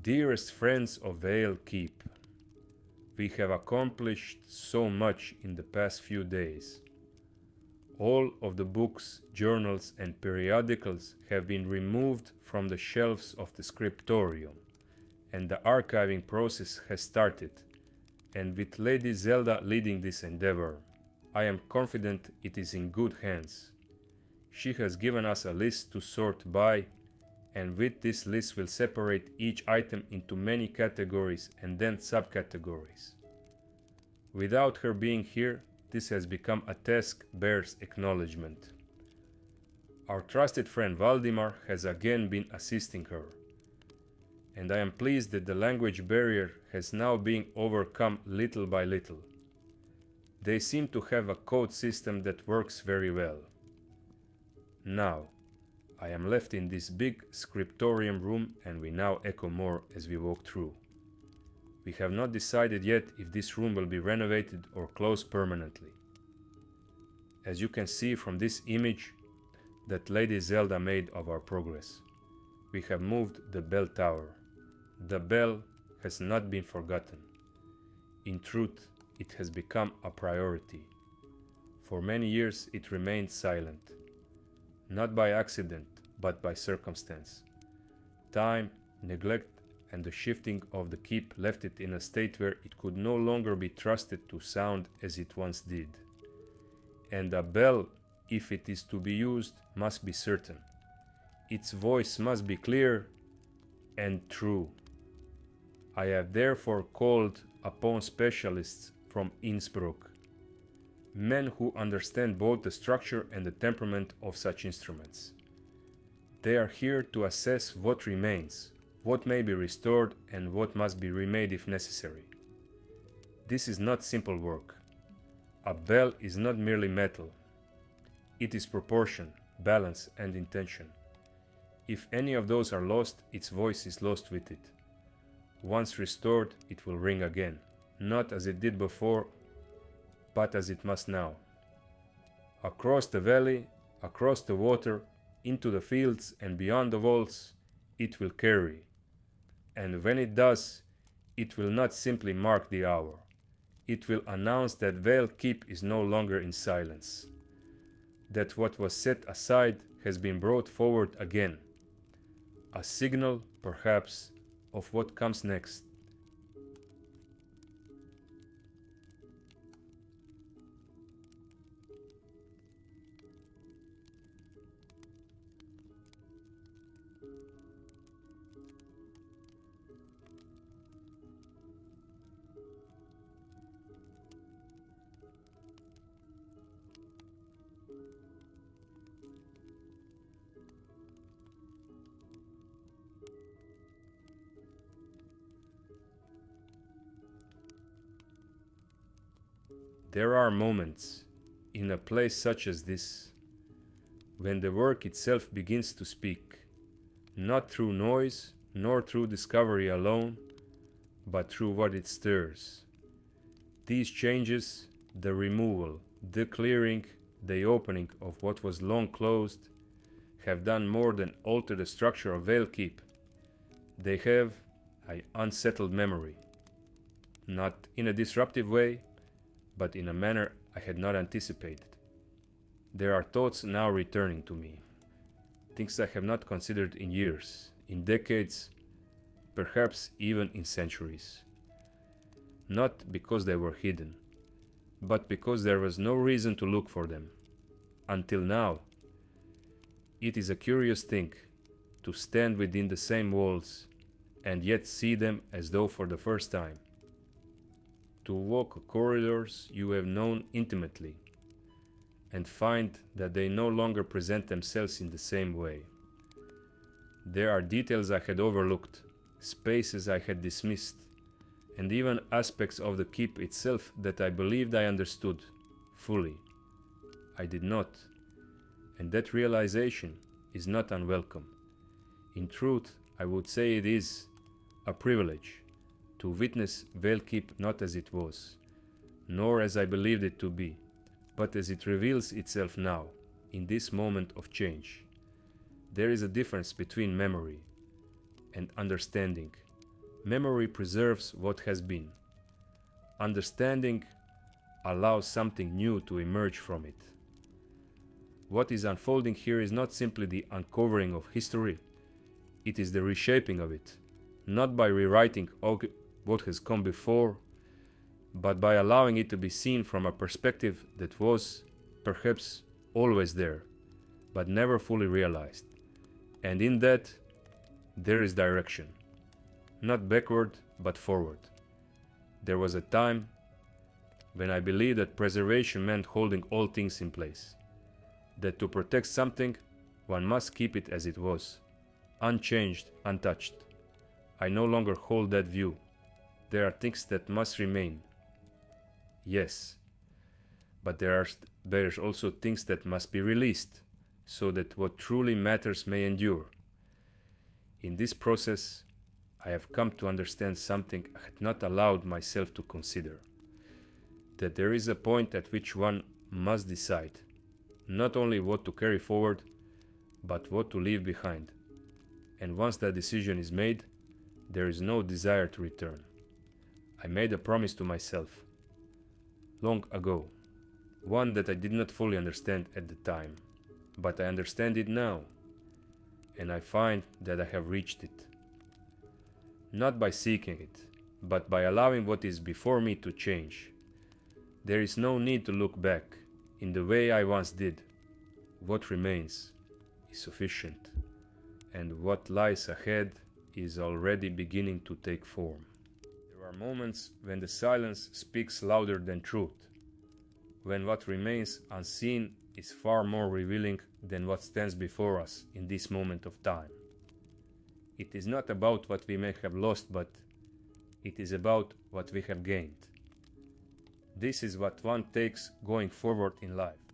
Dearest friends of Vale Keep, we have accomplished so much in the past few days. All of the books, journals, and periodicals have been removed from the shelves of the scriptorium, and the archiving process has started, and with Lady Zelda leading this endeavor, I am confident it is in good hands. She has given us a list to sort by, and with this list will separate each item into many categories and then subcategories. Without her being here, this has become a task bears acknowledgement. Our trusted friend Valdimar has again been assisting her, and I am pleased that the language barrier has now been overcome little by little. They seem to have a code system that works very well. Now, I am left in this big scriptorium room, and we now echo more as we walk through. We have not decided yet if this room will be renovated or closed permanently. As you can see from this image that Lady Zelda made of our progress, we have moved the bell tower. The bell has not been forgotten. In truth, it has become a priority. For many years it remained silent. Not by accident, but by circumstance. Time, neglect, and the shifting of the keep left it in a state where it could no longer be trusted to sound as it once did. And a bell, if it is to be used, must be certain. Its voice must be clear and true. I have therefore called upon specialists from Innsbruck, men who understand both the structure and the temperament of such instruments. They are here to assess what remains, what may be restored, and what must be remade if necessary. This is not simple work. A bell is not merely metal. It is proportion, balance, and intention. If any of those are lost, its voice is lost with it. Once restored, it will ring again, not as it did before, but as it must now. Across the valley, across the water, into the fields and beyond the walls, it will carry. And when it does, it will not simply mark the hour. It will announce that Vale Keep is no longer in silence, that what was set aside has been brought forward again. A signal, perhaps, of what comes next. There are moments, in a place such as this, when the work itself begins to speak, not through noise, nor through discovery alone, but through what it stirs. These changes, the removal, the clearing, the opening of what was long closed, have done more than alter the structure of Vale Keep. They have an unsettled memory, not in a disruptive way, but in a manner I had not anticipated. There are thoughts now returning to me, things I have not considered in years, in decades, perhaps even in centuries. Not because they were hidden, but because there was no reason to look for them. Until now. It is a curious thing to stand within the same walls and yet see them as though for the first time. To walk corridors you have known intimately and find that they no longer present themselves in the same way. There are details I had overlooked, spaces I had dismissed, and even aspects of the keep itself that I believed I understood fully. I did not, and that realization is not unwelcome. In truth, I would say it is a privilege to witness Vale Keep not as it was, nor as I believed it to be, but as it reveals itself now, in this moment of change. There is a difference between memory and understanding, Memory preserves what has been. Understanding allows something new to emerge from it. What is unfolding here is not simply the uncovering of history, it is the reshaping of it, not by rewriting what has come before, but by allowing it to be seen from a perspective that was, perhaps, always there, but never fully realized. And in that, there is direction. Not backward, but forward. There was a time when I believed that preservation meant holding all things in place. That to protect something, one must keep it as it was, unchanged, untouched. I no longer hold that view. There are things that must remain. Yes, but there's also things that must be released, so that what truly matters may endure. In this process, I have come to understand something I had not allowed myself to consider. That there is a point at which one must decide, not only what to carry forward, but what to leave behind. And once that decision is made, there is no desire to return. I made a promise to myself, long ago, one that I did not fully understand at the time, but I understand it now, and I find that I have reached it. Not by seeking it, but by allowing what is before me to change. There is no need to look back in the way I once did. What remains is sufficient, and what lies ahead is already beginning to take form. There are moments when the silence speaks louder than truth, when what remains unseen is far more revealing than what stands before us in this moment of time. It is not about what we may have lost, but it is about what we have gained. This is what one takes going forward in life.